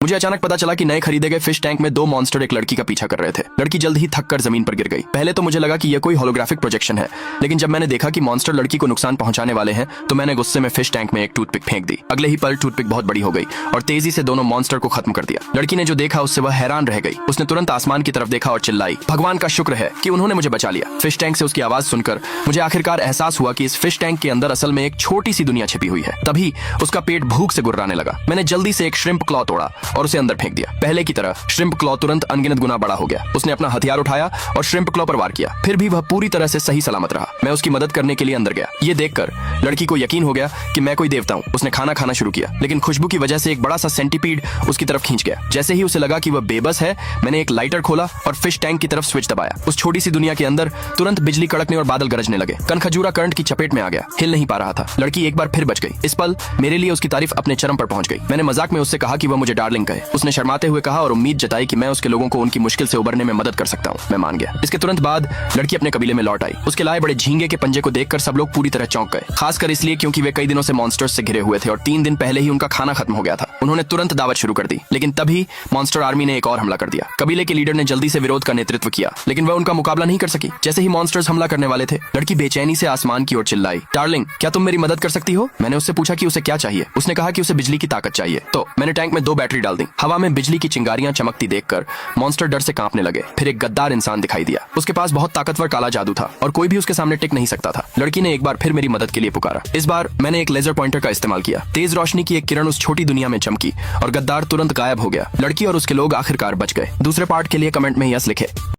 मुझे अचानक पता चला कि नए खरीदे गए फिश टैंक में दो मॉन्स्टर एक लड़की का पीछा कर रहे थे। लड़की जल्द ही थककर जमीन पर गिर गई। पहले तो मुझे लगा कि यह कोई होलोग्राफिक प्रोजेक्शन है, लेकिन जब मैंने देखा कि मॉन्स्टर लड़की को नुकसान पहुंचाने वाले हैं तो मैंने गुस्से में फिश टैंक में एक टूथपिक फेंक दी। अगले ही पल टूथपिक बहुत बड़ी हो गई और तेजी से दोनों मॉन्स्टर को खत्म कर दिया। लड़की ने जो देखा उससे वह हैरान रह गई। उसने तुरंत आसमान की तरफ देखा और चिल्लाई, भगवान का शुक्र है कि उन्होंने मुझे बचा लिया। फिश टैंक से उसकी आवाज सुनकर मुझे आखिरकार एहसास हुआ कि इस फिश टैंक के अंदर असल में एक छोटी सी दुनिया छिपी हुई है। तभी उसका पेट भूख से गुर्राने लगा। मैंने जल्दी से एक श्रिम्प क्लॉ तोड़ा और उसे अंदर फेंक दिया। पहले की तरह श्रिम्प क्लॉ तुरंत अनगिनत गुना बड़ा हो गया। उसने अपना हथियार उठाया और श्रिम्प क्लॉ पर वार किया। फिर भी वह पूरी तरह से सही सलामत रहा। मैं उसकी मदद करने के लिए अंदर गया। ये देखकर लड़की को यकीन हो गया कि मैं कोई देवता हूँ। उसने खाना खाना शुरू किया, लेकिन खुशबू की वजह से एक बड़ा सा सेंटीपीड उसकी तरफ खींच गया। जैसे ही उसे लगा कि वह बेबस है, मैंने एक लाइटर खोला और फिश टैंक की तरफ स्विच दबाया। उस छोटी सी दुनिया के अंदर तुरंत बिजली कड़कने और बादल गरजने लगे। कनखजूरा करंट की चपेट में आ गया, हिल नहीं पा रहा था। लड़की एक बार फिर बच गई। इस पल मेरे लिए उसकी तारीफ अपने चरम पर पहुंच गई। मैंने मजाक में उससे कहा कि वह मुझे डार्लिंग कहे। उसने शर्माते हुए कहा और उम्मीद जताई कि मैं उसके लोगों को उनकी मुश्किल से उबरने में मदद कर सकता हूँ। मैं मान गया। इसके तुरंत बाद लड़की अपने कबीले में लौट आई। उसके लाए बड़े झींगे के पंजे को देखकर सब लोग पूरी तरह चौंक गए, खासकर इसलिए क्योंकि वे कई दिनों से मॉन्स्टर्स से घिरे हुए थे और 3 दिन पहले ही उनका खाना खत्म हो गया था। उन्होंने तुरंत दावत शुरू कर दी, लेकिन तभी मॉन्स्टर आर्मी ने एक और हमला कर दिया। कबीले के लीडर ने जल्दी से विरोध का नेतृत्व किया, लेकिन वह उनका मुकाबला नहीं कर सकी। जैसे ही मॉन्स्टर्स हमला करने वाले थे, लड़की बेचैनी से आसमान की ओर चिल्लाई, डार्लिंग, क्या तुम मेरी मदद कर सकती हो? मैंने उससे पूछा कि उसे क्या चाहिए। उसने कहा कि उसे बिजली की ताकत चाहिए। तो मैंने टैंक में 2 बैटरी डाल दी। हवा में बिजली की चिंगारियां चमकती देखकर मॉन्स्टर डर से कांपने लगे। फिर एक गद्दार इंसान दिखाई दिया। उसके पास बहुत ताकतवर काला जादू था और कोई भी उसके सामने टिक नहीं सकता था। लड़की ने एक बार फिर मेरी मदद के लिए पुकारा। इस बार मैंने एक लेजर पॉइंटर का इस्तेमाल किया। तेज रोशनी की एक किरण उस छोटी दुनिया में चमकी और गद्दार तुरंत गायब हो गया। लड़की और उसके लोग आखिरकार बच गए। दूसरे पार्ट के लिए कमेंट में यस लिखे।